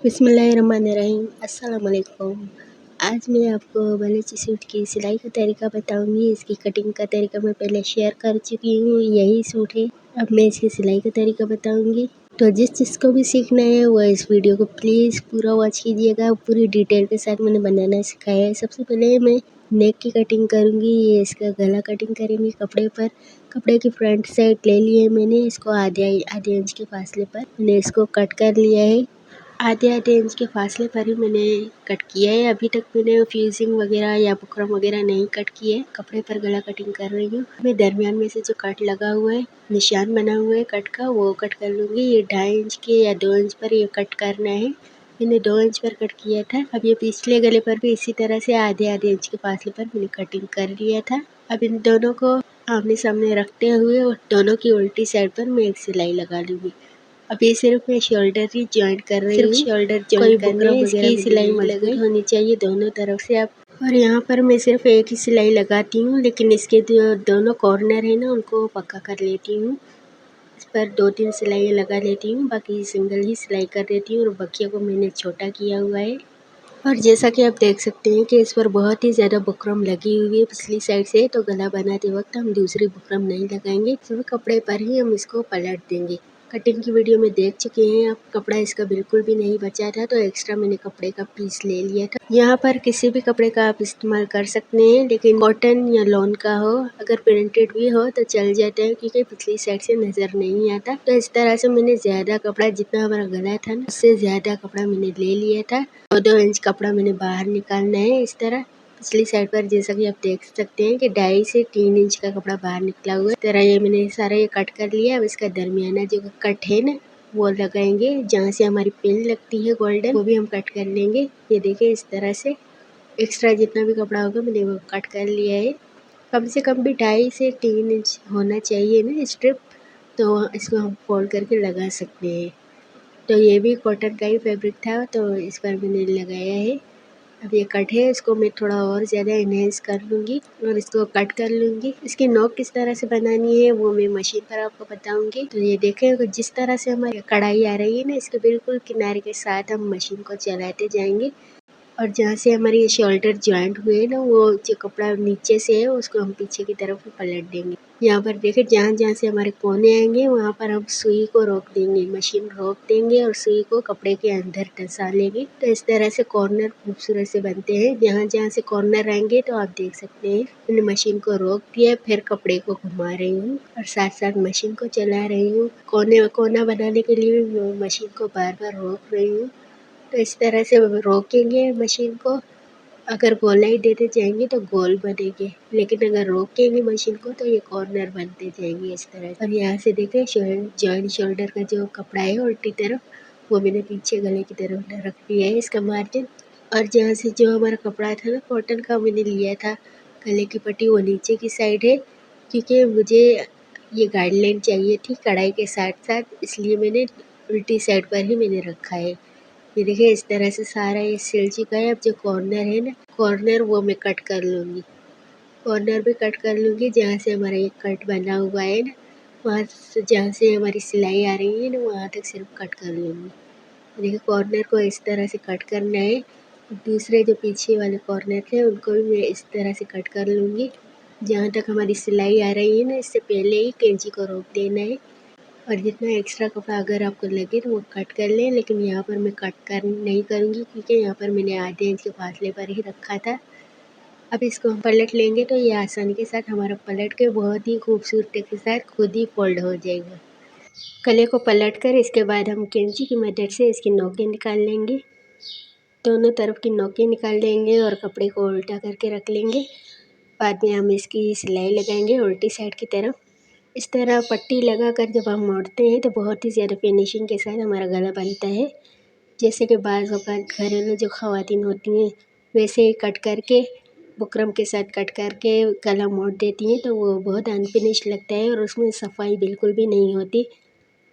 बिस्मिल्लाहिर्रहमानिर्रहीम। अस्सलाम वालेकुम। आज मैं आपको बलूची सूट की सिलाई का तरीका बताऊंगी। इसकी कटिंग का तरीका मैं पहले शेयर कर चुकी हूँ। यही सूट है। अब मैं इसकी सिलाई का तरीका बताऊंगी। तो जिसको भी सीखना है वो इस वीडियो को प्लीज़ पूरा वॉच कीजिएगा। पूरी डिटेल के साथ मैंने बनाना सिखाया है। सबसे पहले मैं नेक की कटिंग करूँगी। ये इसका गला कटिंग करेंगे कपड़े पर। कपड़े की फ्रंट साइड ले लिए मैंने इसको आधे इंच के फासले पर मैंने इसको कट कर लिया है। आधे इंच के फासले पर ही मैंने कट किया है। अभी तक मैंने फ्यूजिंग वगैरह या बुकरम वगैरह नहीं कट किए। कपड़े पर गला कटिंग कर रही हूँ। मैं दरमियान में से जो कट लगा हुआ है, निशान बना हुआ है कट का, वो कट कर लूँगी। ये 2.5 इंच के या 2 इंच पर ये कट करना है। मैंने 2 इंच पर कट किया था। अब ये पिछले गले पर भी इसी तरह से आधे इंच के फासले पर मैंने कटिंग कर लिया था। अब इन दोनों को आमने सामने रखते हुए और दोनों की उल्टी साइड पर मैं एक सिलाई लगा लूँगी। अब ये सिर्फ मैं शोल्डर ही जॉइंट कर रही हूँ। शोल्डर जॉइंट करने में इसकी सिलाई मजबूत होनी चाहिए दोनों तरफ से। आप और यहाँ पर मैं सिर्फ एक ही सिलाई लगाती हूँ, लेकिन इसके जो दोनों कॉर्नर है ना, उनको पक्का कर लेती हूँ। इस पर 2-3 सिलाई लगा लेती हूँ, बाकी सिंगल ही सिलाई कर देती हूँ। और बखिया को मैंने छोटा किया हुआ है। और जैसा कि आप देख सकते हैं कि इस पर बहुत ही ज़्यादा बुकरम लगी हुई है पिछली साइड से, तो गला बनाते वक्त हम दूसरी बुकरम नहीं लगाएंगे। सिर्फ कपड़े पर ही हम इसको पलट देंगे। कटिंग की वीडियो में देख चुके हैं आप, कपड़ा इसका बिल्कुल भी नहीं बचा था, तो एक्स्ट्रा मैंने कपड़े का पीस ले लिया था। यहाँ पर किसी भी कपड़े का आप इस्तेमाल कर सकते हैं, लेकिन कॉटन या लॉन का हो। अगर प्रिंटेड भी हो तो चल जाता है, क्योंकि पिछली साइड से नजर नहीं आता। तो इस तरह से मैंने ज्यादा कपड़ा, जितना हमारा गला था ना, उससे ज्यादा कपड़ा मैंने ले लिया था। 2 इंच कपड़ा मैंने बाहर निकालना है। इस तरह पिछली साइड पर जैसा कि आप देख सकते हैं कि 2.5 से 3 इंच का कपड़ा बाहर निकला हुआ है। इस तरह ये मैंने सारा ये कट कर लिया। अब इसका दरमियाना जो कट है ना, वो लगाएंगे। जहाँ से हमारी पिन लगती है गोल्डन, वो भी हम कट कर लेंगे। ये देखिए इस तरह से एक्स्ट्रा जितना भी कपड़ा होगा मैंने वो कट कर लिया है। कम से कम भी 2.5 से 3 इंच होना चाहिए ना स्ट्रिप, तो इसको हम फोल्ड करके लगा सकते हैं। तो ये भी कॉटन का ही फैब्रिक था, तो इस पर मैंने लगाया है। अब ये कट है, इसको मैं थोड़ा और ज़्यादा इन्हेंस कर लूँगी और इसको कट कर लूँगी। इसकी नोक किस तरह से बनानी है वो मैं मशीन पर आपको बताऊँगी। तो ये देखें, जिस तरह से हमारी कढ़ाई आ रही है ना, इसके बिल्कुल किनारे के साथ हम मशीन को चलाते जाएंगे। और जहाँ से हमारे ये शोल्डर जॉइंट हुए ना, वो जो कपड़ा नीचे से है उसको हम पीछे की तरफ पलट देंगे। यहाँ पर देखिए, जहाँ जहाँ से हमारे कोने आएंगे वहाँ पर हम सुई को रोक देंगे, मशीन रोक देंगे और सुई को कपड़े के अंदर धंसा लेंगे। तो इस तरह से कॉर्नर खूबसूरत से बनते हैं। जहाँ जहाँ से कॉर्नर आएंगे तो आप देख सकते हैं मैंने मशीन को रोक दिया, फिर कपड़े को घुमा रही हूँ और साथ साथ मशीन को चला रही हूँ। कोना बनाने के लिए मशीन को बार बार रोक रही हूँ। तो इस तरह से रोकेंगे मशीन को। अगर गोलाई देते जाएंगे तो गोल बनेंगे, लेकिन अगर रोकेंगे मशीन को तो ये कॉर्नर बनते जाएंगे इस तरह। और यहाँ से देखें, जॉइंट शोल्डर का जो कपड़ा है उल्टी तरफ, वो मैंने पीछे गले की तरफ रख दिया है, इसका मार्जिन। और जहाँ से जो हमारा कपड़ा था ना कॉटन का, मैंने लिया था गले की पट्टी, वो नीचे की साइड है, क्योंकि मुझे ये गाइडलाइन चाहिए थी कढ़ाई के साथ साथ, इसलिए मैंने उल्टी साइड पर ही मैंने रखा है। ये देखिए इस तरह से सारा ये सिल चुका है। अब जो कॉर्नर है ना, कॉर्नर वो मैं कट कर लूँगी। कॉर्नर भी कट कर लूँगी, जहाँ से हमारा ये कट बना हुआ है ना, वहाँ से जहाँ से हमारी सिलाई आ रही है ना, वहाँ तक सिर्फ कट कर लूँगी। देखिए कॉर्नर को इस तरह से कट करना है। दूसरे जो पीछे वाले कॉर्नर थे उनको भी मैं इस तरह से कट कर लूँगी। जहाँ तक हमारी सिलाई आ रही है ना, इससे पहले ही कैंची को रोक देना है। और जितना एक्स्ट्रा कपड़ा अगर आपको लगे तो वो कट कर लें, लेकिन यहाँ पर मैं कट नहीं करूँगी, क्योंकि यहाँ पर मैंने आधे इंच के फासले पर ही रखा था। अब इसको हम पलट लेंगे तो ये आसानी के साथ हमारा पलट के बहुत ही खूबसूरती के साथ खुद ही फोल्ड हो जाएगा। गले को पलट कर इसके बाद हम कैंची की मदद से इसकी नोकें निकाल लेंगे। दोनों तरफ की नोकें निकाल लेंगे और कपड़े को उल्टा करके रख लेंगे। बाद में हम इसकी सिलाई लगाएंगे उल्टी साइड की तरफ। इस तरह पट्टी लगाकर जब हम मोड़ते हैं तो बहुत ही ज़्यादा फिनिशिंग के साथ हमारा गला बनता है। जैसे कि बाज़ औक़ात घरेलू जो ख़वातीन होती हैं वैसे ही कट करके, बुकरम के साथ कट करके गला मोड़ देती हैं, तो वो बहुत अनफिनिश लगता है और उसमें सफाई बिल्कुल भी नहीं होती।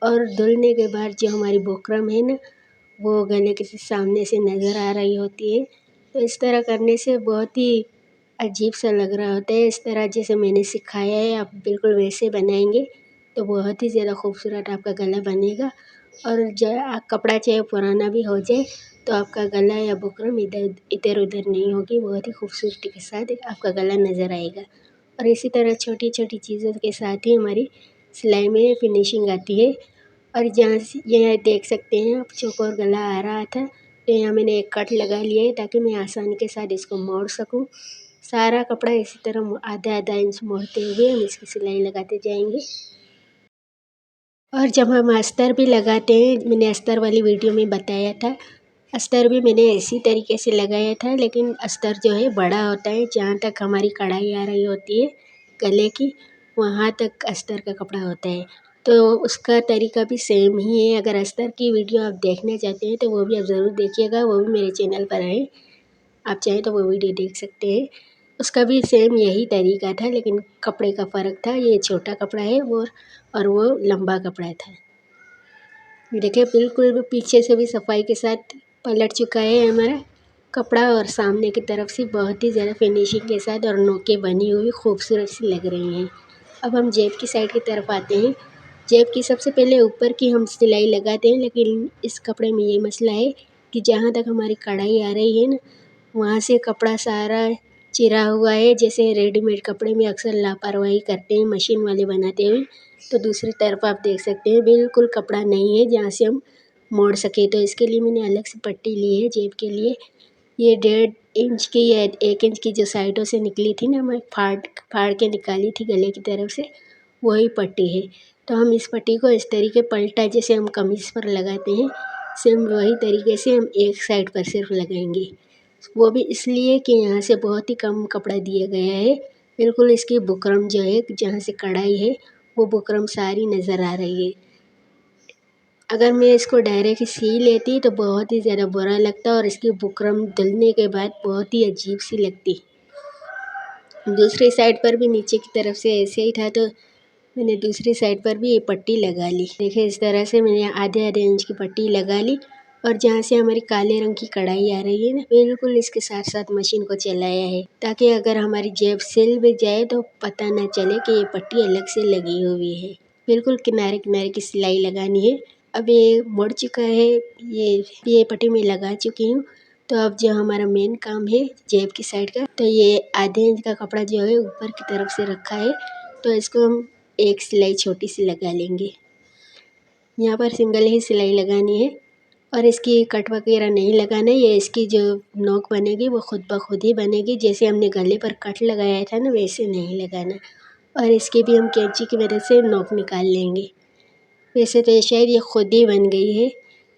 और धुलने के बाद जो हमारी बुकरम है ना, वो गले के सामने से नज़र आ रही होती है। तो इस तरह करने से बहुत ही अजीब सा लग रहा होता है। इस तरह जैसे मैंने सिखाया है आप बिल्कुल वैसे बनाएंगे तो बहुत ही ज़्यादा खूबसूरत आपका गला बनेगा। और कपड़ा चाहे पुराना भी हो जाए तो आपका गला या बुकरम इधर उधर नहीं होगी, बहुत ही खूबसूरती के साथ आपका गला नज़र आएगा। और इसी तरह छोटी छोटी चीज़ों के साथ ही हमारी सिलाई में फिनिशिंग आती है। और जहाँ से यह देख सकते हैं आप, चौकोर गला आ रहा था तो यहाँ मैंने एक कट लगा लिया है ताकि मैं आसानी के साथ इसको मोड़ सकूँ। सारा कपड़ा इसी तरह आधा आधा इंच मोड़ते हुए हम इसकी सिलाई लगाते जाएंगे। और जब हम अस्तर भी लगाते हैं, मैंने अस्तर वाली वीडियो में बताया था, अस्तर भी मैंने इसी तरीके से लगाया था, लेकिन अस्तर जो है बड़ा होता है, जहाँ तक हमारी कढ़ाई आ रही होती है गले की वहाँ तक अस्तर का कपड़ा होता है। तो उसका तरीका भी सेम ही है। अगर अस्तर की वीडियो आप देखना चाहते हैं तो वो भी आप ज़रूर देखिएगा, वो भी मेरे चैनल पर है, आप चाहें तो वो वीडियो देख सकते हैं। उसका भी सेम यही तरीका था, लेकिन कपड़े का फ़र्क था, ये छोटा कपड़ा है और वो लंबा कपड़ा था। देखिए बिल्कुल भी पीछे से भी सफाई के साथ पलट चुका है हमारा कपड़ा, और सामने की तरफ से बहुत ही ज़्यादा फिनिशिंग के साथ और नोकें बनी हुई खूबसूरत सी लग रही हैं। अब हम जेब की साइड की तरफ आते हैं। जेब की सबसे पहले ऊपर की हम सिलाई लगाते हैं, लेकिन इस कपड़े में ये मसला है कि जहाँ तक हमारी कढ़ाई आ रही है ना, वहाँ से कपड़ा सारा चिरा हुआ है। जैसे रेडीमेड कपड़े में अक्सर लापरवाही करते हैं मशीन वाले बनाते हुए, तो दूसरी तरफ आप देख सकते हैं बिल्कुल कपड़ा नहीं है जहाँ से हम मोड़ सके। तो इसके लिए मैंने अलग से पट्टी ली है जेब के लिए। ये 1.5 इंच की या 1 इंच की जो साइडों से निकली थी ना, मैं फाड़ के निकाली थी गले की तरफ से, वही पट्टी है। तो हम इस पट्टी को इस तरीके पलटा जैसे हम कमीज़ पर लगाते हैं, सेम वही तरीके से हम एक साइड पर सिर्फ लगाएंगे। वो भी इसलिए कि यहाँ से बहुत ही कम कपड़ा दिया गया है। बिल्कुल इसकी बुकरम जो है, जहाँ से कढ़ाई है वो बुकरम सारी नज़र आ रही है। अगर मैं इसको डायरेक्ट सी लेती तो बहुत ही ज़्यादा बुरा लगता और इसकी बुकरम धुलने के बाद बहुत ही अजीब सी लगती। दूसरी साइड पर भी नीचे की तरफ से ऐसे ही था, तो मैंने दूसरी साइड पर भी ये पट्टी लगा ली। देखिए इस तरह से मैंने आधे आधे इंच की पट्टी लगा ली, और जहाँ से हमारी काले रंग की कढ़ाई आ रही है ना, बिल्कुल इसके साथ साथ मशीन को चलाया है, ताकि अगर हमारी जेब सिल भी जाए तो पता ना चले कि ये पट्टी अलग से लगी हुई है। बिल्कुल किनारे किनारे की सिलाई लगानी है। अब ये मुड़ चुका है, ये पट्टी मैं लगा चुकी हूँ। तो अब जो हमारा मेन काम है जेब की साइड का, तो ये आधे इंच का कपड़ा जो है ऊपर की तरफ से रखा है, तो इसको हम एक सिलाई छोटी सी लगा लेंगे। यहाँ पर सिंगल ही सिलाई लगानी है और इसकी कट वगैरह नहीं लगाना है। ये इसकी जो नोक बनेगी वो खुद ब खुद ही बनेगी, जैसे हमने गले पर कट लगाया था ना, वैसे नहीं लगाना। और इसकी भी हम कैंची की मदद से नोक निकाल लेंगे। वैसे तो शायद ये खुद ही बन गई है,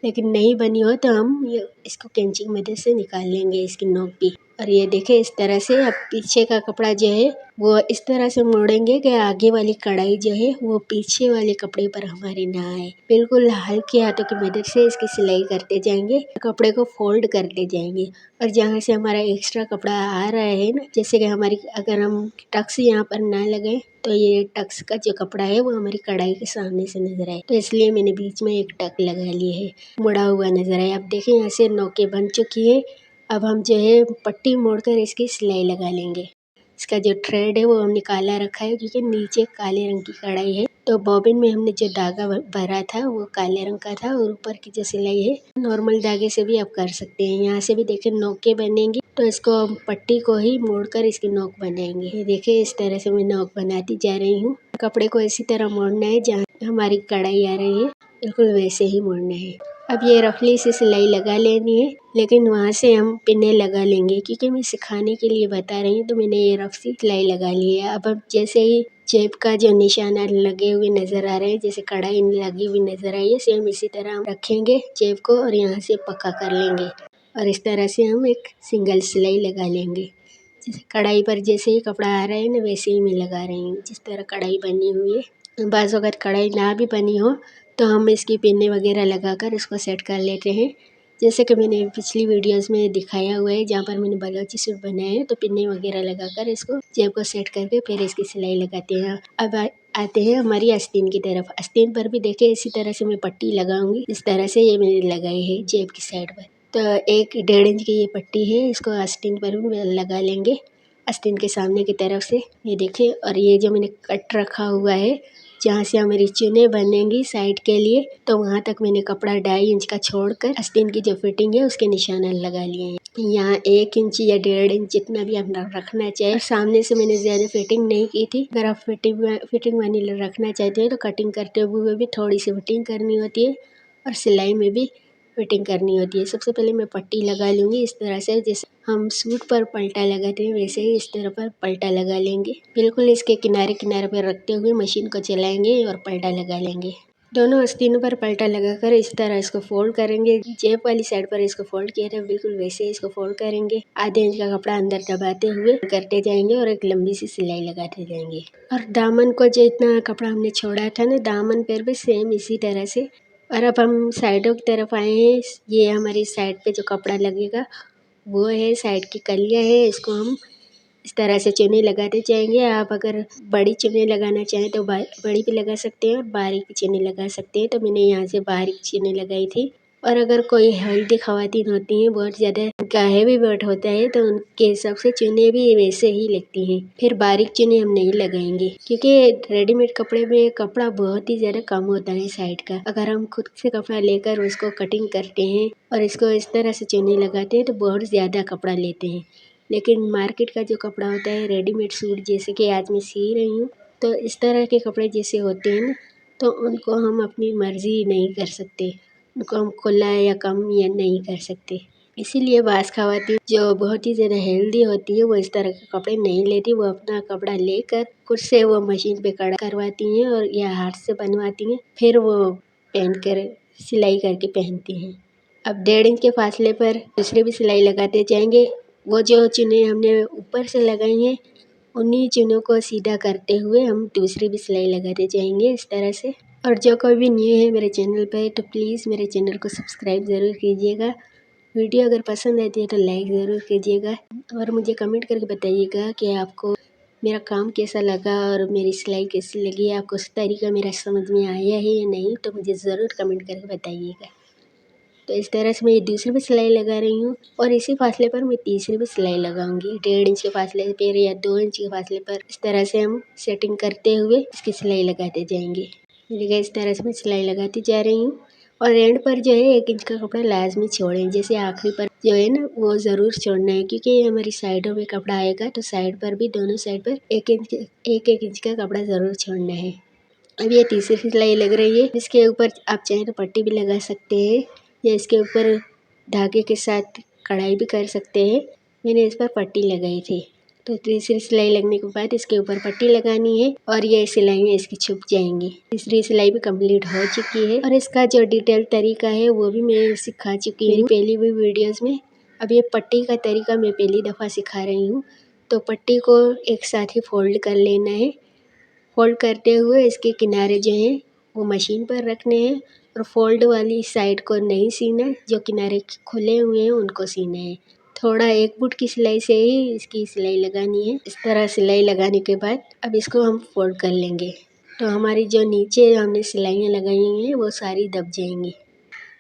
लेकिन नहीं बनी हो तो हम ये इसको कैंची की मदद से निकाल लेंगे इसकी नोक भी। और ये देखें इस तरह से अब पीछे का कपड़ा जो है वो इस तरह से मोड़ेंगे कि आगे वाली कढ़ाई जो है वो पीछे वाले कपड़े पर हमारे ना आए। बिल्कुल हल्के हाथों की मदद से इसकी सिलाई करते जाएंगे, कपड़े को फोल्ड करते जाएंगे। और जहाँ से हमारा एक्स्ट्रा कपड़ा आ रहा है ना, जैसे कि हमारी अगर हम टक्स यहाँ पर ना लगे तो ये टक्स का जो कपड़ा है वो हमारी कढ़ाई के सामने से नजर आए, तो इसलिए मैंने बीच में एक टक लगा ली है, मुड़ा हुआ नजर आए। अब देखिए यहाँ से नोकें बन चुकी है। अब हम जो है पट्टी मोड़कर इसकी सिलाई लगा लेंगे। इसका जो थ्रेड है वो हमने काला रखा है, क्योंकि नीचे काले रंग की कढ़ाई है। तो बॉबिन में हमने जो धागा भरा था वो काले रंग का था, और ऊपर की जो सिलाई है नॉर्मल धागे से भी आप कर सकते हैं। यहाँ से भी देखिए नोकें बनेंगी, तो इसको हम पट्टी को ही मोड़कर इसकी नोक बनाएंगे। ये देखिए इस तरह से मैं नोक बनाती जा रही हूँ। कपड़े को इसी तरह मोड़ना है, जहाँ हमारी कढ़ाई आ रही है बिल्कुल वैसे ही मोड़ना है। अब ये रफली से सिलाई लगा लेनी है, लेकिन वहाँ से हम पिने लगा लेंगे, क्योंकि मैं सिखाने के लिए बता रही हूँ, तो मैंने ये रफ सी सिलाई लगा ली है। अब जैसे ही जेब का जो निशाना लगे हुए नज़र आ रहे हैं, जैसे कढ़ाई लगी हुई नज़र आई है, सेम इसी तरह हम रखेंगे जेब को और यहाँ से पक्का कर लेंगे। और इस तरह से हम एक सिंगल सिलाई लगा लेंगे। जैसे कढ़ाई पर जैसे ही कपड़ा आ रहा है ना, वैसे ही मैं लगा रही हूँ, जिस तरह कढ़ाई बनी हुई है। बाज़ अगर कढ़ाई ना भी बनी हो तो हम इसकी पिन्ने वगैरह लगाकर इसको सेट कर लेते हैं, जैसे कि मैंने पिछली वीडियोस में दिखाया हुआ है, जहाँ पर मैंने बलोची सूट बनाए हैं। तो पिन्ने वगैरह लगाकर इसको जेब को सेट करके फिर इसकी सिलाई लगाते हैं। अब आते हैं हमारी आस्तीन की तरफ। आस्तीन पर भी देखिए इसी तरह से मैं पट्टी लगाऊंगी, इस तरह से ये मैंने लगाई है जेब की साइड पर। तो 1.5 इंच की ये पट्टी है, इसको आस्तीन पर भी लगा लेंगे, आस्तीन के सामने की तरफ से। ये देखिए, और ये जो मैंने कट रखा हुआ है जहाँ से हमारी चुन्नी बनेंगी साइड के लिए, तो वहाँ तक मैंने कपड़ा 2.5 इंच का छोड़कर आस्तीन की जो फिटिंग है उसके निशाना लगा लिए हैं। यहाँ 1 इंच या 1.5 इंच जितना भी अपना रखना चाहिए। सामने से मैंने ज़्यादा फिटिंग नहीं की थी। अगर आप फिटिंग वाली रखना चाहते हैं तो कटिंग करते हुए भी थोड़ी सी फिटिंग करनी होती है और सिलाई में भी फिटिंग करनी होती है। सबसे पहले मैं पट्टी लगा लूँगी इस तरह से, जैसे हम सूट पर पलटा लगाते हैं वैसे ही इस तरह पर पलटा लगा लेंगे। बिल्कुल इसके किनारे किनारे पर रखते हुए मशीन को चलाएंगे और पलटा लगा लेंगे। दोनों आस्तीनों पर पलटा लगाकर इस तरह इसको फोल्ड करेंगे। जेब वाली साइड पर इसको फोल्ड किया था बिल्कुल वैसे ही इसको फोल्ड करेंगे। आधे इंच का कपड़ा अंदर दबाते हुए करते जाएंगे और एक लंबी सी सिलाई लगाते जाएंगे। और दामन को जो इतना कपड़ा हमने छोड़ा था ना, दामन पर भी सेम इसी तरह से। और अब हम साइडों की तरफ आए हैं। ये हमारी साइड पे जो कपड़ा लगेगा वो है, साइड की कलियाँ हैं, इसको हम इस तरह से चुन्नी लगाते जाएंगे। आप अगर बड़ी चुन्नी लगाना चाहें तो बड़ी भी लगा सकते हैं और बारीक भी चुन्नी लगा सकते हैं। तो मैंने यहाँ से बारीक चुन्नी लगाई थी। और अगर कोई हेल्दी ख़वातीन होती हैं, बहुत ज़्यादा हैवी वेट होता है, तो उनके हिसाब से चुन्नी भी वैसे ही लगती हैं। फिर बारीक चुन्नी हम नहीं लगाएंगे क्योंकि रेडीमेड कपड़े में कपड़ा बहुत ही ज़्यादा कम होता है साइड का। अगर हम खुद से कपड़ा लेकर उसको कटिंग करते हैं और इसको इस तरह से चुन्नी लगाते हैं तो बहुत ज़्यादा कपड़ा लेते हैं। लेकिन मार्केट का जो कपड़ा होता है, रेडीमेड सूट जैसे कि आज मैं सी रही हूँ, तो इस तरह के कपड़े जैसे होते हैं ना, तो उनको हम अपनी मर्जी नहीं कर सकते, उनको हम खुला या कम या नहीं कर सकते। इसीलिए बास ख़वातीन जो बहुत ही ज़्यादा हेल्दी होती है वो इस तरह के कपड़े नहीं लेती। वो अपना कपड़ा लेकर खुद से वो मशीन पे कड़ा करवाती हैं और या हाथ से बनवाती हैं, फिर वो पहन कर सिलाई करके पहनती हैं। अब 1.5 इंच के फासले पर दूसरी भी सिलाई लगाते जाएंगे। वो जो चुन्नी हमने ऊपर से लगाई हैं उन्हीं चुनों को सीधा करते हुए हम दूसरी भी सिलाई लगाते जाएंगे इस तरह से। और जो कोई भी न्यू है मेरे चैनल पर तो प्लीज़ मेरे चैनल को सब्सक्राइब ज़रूर कीजिएगा। वीडियो अगर पसंद आती है तो लाइक ज़रूर कीजिएगा और मुझे कमेंट करके बताइएगा कि आपको मेरा काम कैसा लगा और मेरी सिलाई कैसी लगी, आपको उस तरीका मेरा समझ में आया है या नहीं, तो मुझे ज़रूर कमेंट करके बताइएगा। तो इस तरह से मैं ये दूसरी भी सिलाई लगा रही हूँ और इसी फासले पर मैं तीसरी भी सिलाई लगाऊंगी। 1.5 इंच के फासले पर या 2 इंच के फासले पर इस तरह से हम सेटिंग करते हुए इसकी सिलाई लगाते जाएंगे। देखिए इस तरह से मैं सिलाई लगाती जा रही हूँ और एंड पर जो है 1 इंच का कपड़ा लाजमी छोड़ें। जैसे आखिरी पर जो है ना वो ज़रूर छोड़ना है क्योंकि ये हमारी साइडों में कपड़ा आएगा, तो साइड पर भी दोनों साइड पर 1 इंच का कपड़ा ज़रूर छोड़ना है। अब ये तीसरी सिलाई लग रही है। इसके ऊपर आप चाहें तो पट्टी भी लगा सकते हैं या इसके ऊपर धागे के साथ कढ़ाई भी कर सकते हैं। मैंने इस पर पट्टी लगाई थी। तो तीसरी सिलाई लगने के बाद इसके ऊपर पट्टी लगानी है और ये सिलाइयाँ इसकी छुप जाएंगी। तीसरी सिलाई भी कंप्लीट हो चुकी है और इसका जो डिटेल तरीका है वो भी मैं सिखा चुकी हूँ पहली हुई वीडियोज़ में। अब ये पट्टी का तरीका मैं पहली दफ़ा सिखा रही हूँ। तो पट्टी को एक साथ ही फोल्ड कर लेना है। फोल्ड करते हुए इसके किनारे जो हैं वो मशीन पर रखने हैं और फोल्ड वाली साइड को नहीं सीना, जो किनारे खुले हुए हैं उनको सीना है। थोड़ा 1 फुट की सिलाई से ही इसकी सिलाई लगानी है। इस तरह सिलाई लगाने के बाद अब इसको हम फोल्ड कर लेंगे, तो हमारी जो नीचे हमने सिलाइयाँ लगाई हैं वो सारी दब जाएंगी।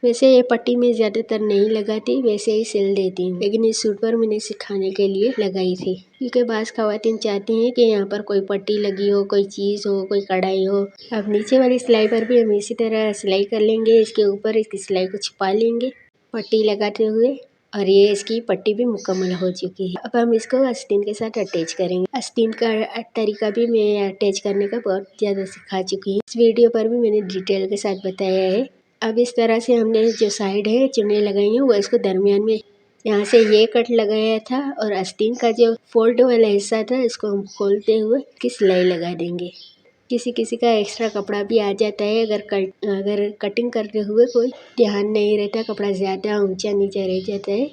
वैसे ये पट्टी में ज़्यादातर नहीं लगाती, वैसे ही सिल देती हूँ, लेकिन इस सूट पर मैंने सिखाने के लिए लगाई थी क्योंकि बाज़ ख़वातीन चाहती हैं कि यहाँ पर कोई पट्टी लगी हो, कोई चीज़ हो, कोई कढ़ाई हो। अब नीचे वाली सिलाई पर भी हम इसी तरह सिलाई कर लेंगे। इसके ऊपर इसकी सिलाई को छुपा लेंगे पट्टी लगाते हुए और ये इसकी पट्टी भी मुकम्मल हो चुकी है। अब हम इसको आस्तीन के साथ अटैच करेंगे। आस्तीन का तरीका भी मैं अटैच करने का बहुत ज़्यादा सिखा चुकी हूँ। इस वीडियो पर भी मैंने डिटेल के साथ बताया है। अब इस तरह से हमने जो साइड है चुन्नी लगाई है वो इसको दरमियान में यहाँ से ये कट लगाया था और आस्तीन का जो फोल्ड वाला हिस्सा था इसको हम खोलते हुए इसकी सिलाई लगा देंगे। किसी किसी का एक्स्ट्रा कपड़ा भी आ जाता है। अगर कटिंग करते हुए कोई ध्यान नहीं रहता, कपड़ा ज़्यादा ऊंचा नीचा रह जाता है,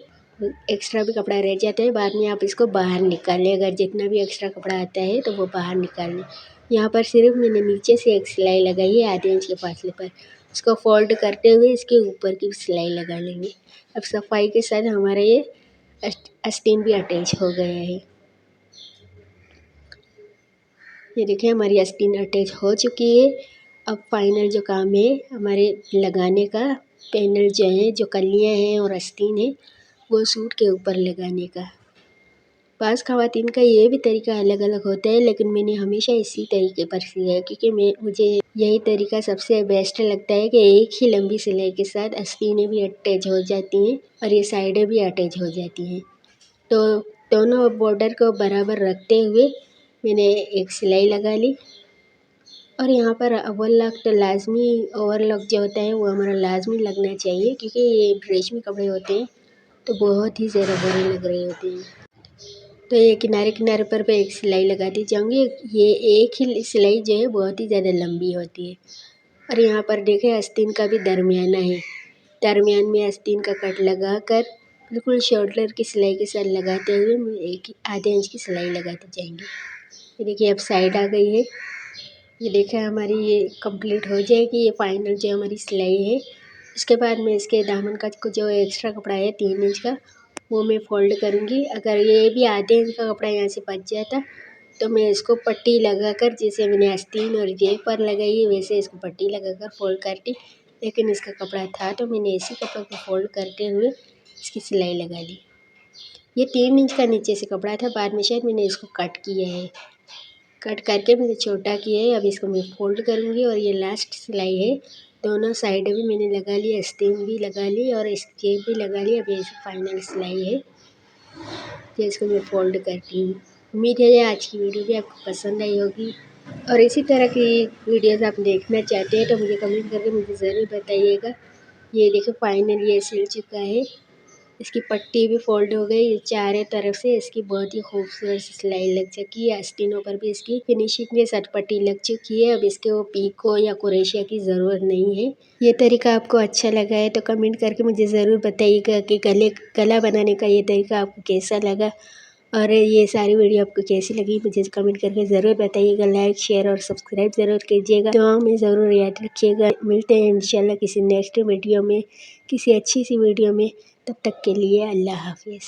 एक्स्ट्रा भी कपड़ा रह जाता है, बाद में आप इसको बाहर निकाल लें। अगर जितना भी एक्स्ट्रा कपड़ा आता है तो वो बाहर निकाल लें। यहाँ पर सिर्फ मैंने नीचे से एक सिलाई लगाई है आधे इंच के फासले पर। इसको फोल्ड करते हुए इसके ऊपर की सिलाई लगा लेंगे। अब सफाई के साथ हमारा ये आस्तीन भी अटैच हो गया है। ये देखिए हमारी आस्तीन अटैच हो चुकी है। अब फाइनल जो काम है हमारे लगाने का, पैनल जो है, जो कलियाँ हैं और आस्तीन है, वो सूट के ऊपर लगाने का। बाज़ ख़वातीन का ये भी तरीका अलग अलग होता है, लेकिन मैंने हमेशा इसी तरीके पर सिया है क्योंकि मुझे यही तरीका सबसे बेस्ट लगता है कि एक ही लंबी सिलाई के साथ आस्तीनें भी अटैच हो जाती हैं और ये साइडें भी अटैच हो जाती हैं। तो दोनों बॉर्डर को बराबर रखते हुए मैंने एक सिलाई लगा ली और यहाँ पर ओवरलॉक तो लाजमी, ओवरलॉक जो होता है वो हमारा लाजमी लगना चाहिए क्योंकि ये रेशमी कपड़े होते हैं तो बहुत ही ज़्यादा बुरे लग रहे होते हैं। तो ये किनारे किनारे पर मैं एक सिलाई लगाती जाऊँगी। ये एक ही सिलाई जो है बहुत ही ज़्यादा लंबी होती है। और यहाँ पर देखें आस्तीन का भी दरमियाना है, दरमियान में आस्तीन का कट लगा कर बिल्कुल शोल्डर की सिलाई के साथ लगाते हुए मैं एक आधे इंच की सिलाई लगाती जाएंगी। ये देखिए अब साइड आ गई है। ये देखिए हमारी ये कंप्लीट हो जाएगी। ये फाइनल जो हमारी सिलाई है। इसके बाद मैं इसके दामन का जो एक्स्ट्रा कपड़ा है 3 इंच का वो मैं फ़ोल्ड करूँगी। अगर ये भी आधे इंच का कपड़ा यहाँ से बच जाता तो मैं इसको पट्टी लगाकर, जैसे मैंने आस्तीन और जेब पर लगाई है वैसे इसको पट्टी लगाकर फ़ोल्ड करती, लेकिन इसका कपड़ा था तो मैंने इसी कपड़े को फ़ोल्ड करते हुए इसकी सिलाई लगा ली। ये 3 इंच का नीचे से कपड़ा था, बाद में शायद मैंने इसको कट किया है, कट करके मैंने छोटा किया है। अब इसको मैं फ़ोल्ड करूँगी और ये लास्ट सिलाई है। दोनों साइड भी मैंने लगा ली, आस्तीन भी लगा ली और इस जेब भी लगा ली। अब ये फाइनल सिलाई है, तो इसको मैं फ़ोल्ड करती हूँ। उम्मीद है आज की वीडियो भी आपको पसंद आई होगी और इसी तरह की वीडियोज़ आप देखना चाहते हैं तो मुझे कमेंट करके मुझे ज़रूर बताइएगा। ये देखो फाइनल ये सिल चुका है। इसकी पट्टी भी फ़ोल्ड हो गई चारों तरफ से। इसकी बहुत ही खूबसूरत सी सिलाई लग चुकी है। आस्तीनों पर भी इसकी फिनिशिंग के साथ पट्टी लग चुकी है। अब इसके वो पीको या क्रोशिया की ज़रूरत नहीं है। ये तरीका आपको अच्छा लगा है तो कमेंट करके मुझे ज़रूर बताइएगा कि गला बनाने का ये तरीका आपको कैसा लगा और ये सारी वीडियो आपको कैसी लगी मुझे कमेंट करके ज़रूर बताइएगा। लाइक शेयर और सब्सक्राइब ज़रूर कीजिएगा। तो हमें ज़रूर याद रखिएगा। मिलते हैं इंशाल्लाह किसी नेक्स्ट वीडियो में, किसी अच्छी सी वीडियो में। तब तक के लिए अल्लाह हाफिज़।